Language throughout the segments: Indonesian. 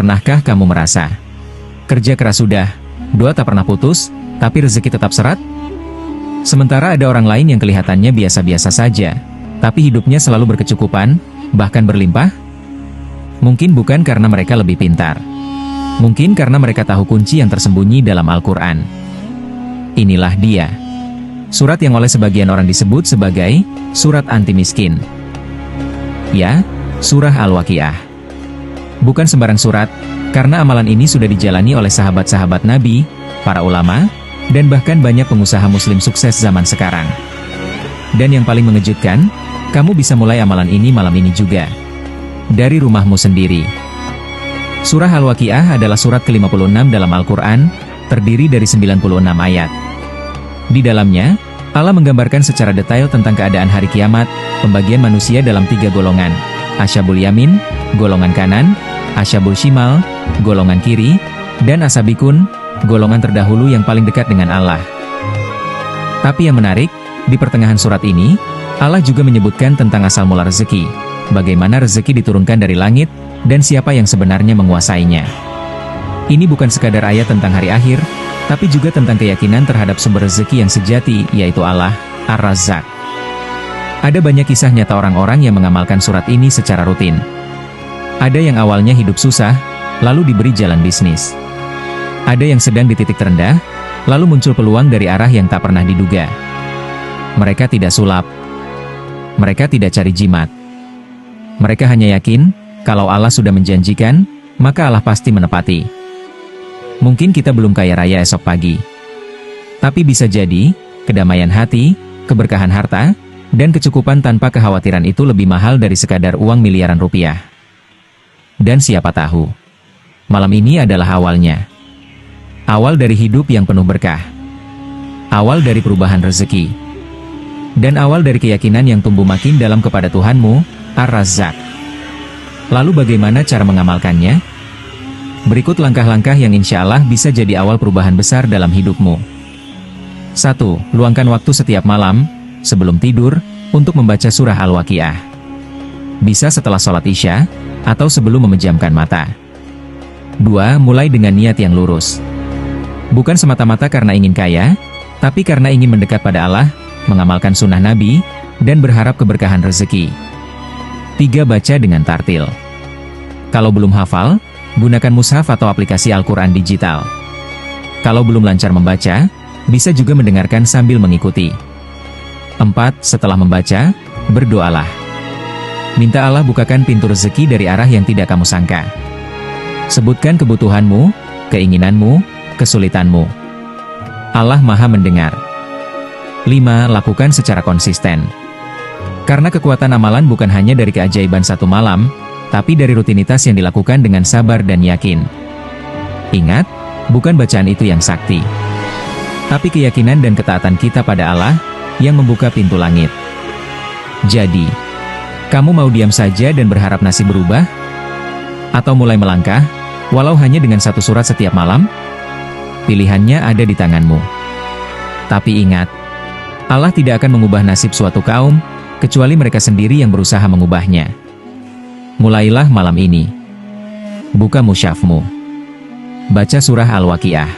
Pernahkah kamu merasa, kerja keras sudah, doa tak pernah putus, tapi rezeki tetap seret? Sementara ada orang lain yang kelihatannya biasa-biasa saja, tapi hidupnya selalu berkecukupan, bahkan berlimpah? Mungkin bukan karena mereka lebih pintar. Mungkin karena mereka tahu kunci yang tersembunyi dalam Al-Quran. Inilah dia. Surat yang oleh sebagian orang disebut sebagai surat anti miskin. Ya, surah Al-Waqiah. Bukan sembarang surat, karena amalan ini sudah dijalani oleh sahabat-sahabat Nabi, para ulama, dan bahkan banyak pengusaha muslim sukses zaman sekarang. Dan yang paling mengejutkan, kamu bisa mulai amalan ini malam ini juga. Dari rumahmu sendiri. Surah Al-Waqiah adalah surat ke-56 dalam Al-Quran, terdiri dari 96 ayat. Di dalamnya, Allah menggambarkan secara detail tentang keadaan hari kiamat, pembagian manusia dalam 3 golongan, Asyabul Yamin, golongan kanan, Asyabul Shimal, golongan kiri, dan Asabikun, golongan terdahulu yang paling dekat dengan Allah. Tapi yang menarik, di pertengahan surat ini, Allah juga menyebutkan tentang asal mula rezeki, bagaimana rezeki diturunkan dari langit, dan siapa yang sebenarnya menguasainya. Ini bukan sekadar ayat tentang hari akhir, tapi juga tentang keyakinan terhadap sumber rezeki yang sejati, yaitu Allah, Ar-Razzaq. Ada banyak kisah nyata orang-orang yang mengamalkan surat ini secara rutin. Ada yang awalnya hidup susah, lalu diberi jalan bisnis. Ada yang sedang di titik terendah, lalu muncul peluang dari arah yang tak pernah diduga. Mereka tidak sulap. Mereka tidak cari jimat. Mereka hanya yakin, kalau Allah sudah menjanjikan, maka Allah pasti menepati. Mungkin kita belum kaya raya esok pagi. Tapi bisa jadi, kedamaian hati, keberkahan harta, dan kecukupan tanpa kekhawatiran itu lebih mahal dari sekadar uang miliaran rupiah. Dan siapa tahu, malam ini adalah awalnya. Awal dari hidup yang penuh berkah. Awal dari perubahan rezeki. Dan awal dari keyakinan yang tumbuh makin dalam kepada Tuhanmu, Ar-Razzaq. Lalu bagaimana cara mengamalkannya? Berikut langkah-langkah yang insya Allah bisa jadi awal perubahan besar dalam hidupmu. 1. Luangkan waktu setiap malam, sebelum tidur, untuk membaca surah Al-Waqiah. Bisa setelah sholat Isya, atau sebelum memejamkan mata. 2. Mulai dengan niat yang lurus. Bukan semata-mata karena ingin kaya, tapi karena ingin mendekat pada Allah, mengamalkan sunnah Nabi, dan berharap keberkahan rezeki. 3. Baca dengan tartil. Kalau belum hafal, gunakan mushaf atau aplikasi Al-Quran digital. Kalau belum lancar membaca, bisa juga mendengarkan sambil mengikuti. 4. Setelah membaca, berdoalah. Minta Allah bukakan pintu rezeki dari arah yang tidak kamu sangka. Sebutkan kebutuhanmu, keinginanmu, kesulitanmu. Allah Maha mendengar. 5. Lakukan secara konsisten. Karena kekuatan amalan bukan hanya dari keajaiban satu malam, tapi dari rutinitas yang dilakukan dengan sabar dan yakin. Ingat, bukan bacaan itu yang sakti, tapi keyakinan dan ketaatan kita pada Allah, yang membuka pintu langit. Jadi, kamu mau diam saja dan berharap nasib berubah? Atau mulai melangkah, walau hanya dengan 1 surat setiap malam? Pilihannya ada di tanganmu. Tapi ingat, Allah tidak akan mengubah nasib suatu kaum, kecuali mereka sendiri yang berusaha mengubahnya. Mulailah malam ini. Buka mushafmu. Baca surah Al-Waqiah.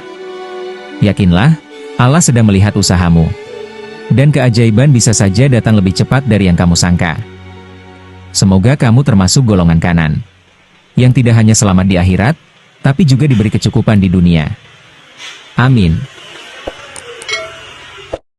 Yakinlah, Allah sedang melihat usahamu. Dan keajaiban bisa saja datang lebih cepat dari yang kamu sangka. Semoga kamu termasuk golongan kanan, yang tidak hanya selamat di akhirat, tapi juga diberi kecukupan di dunia. Amin.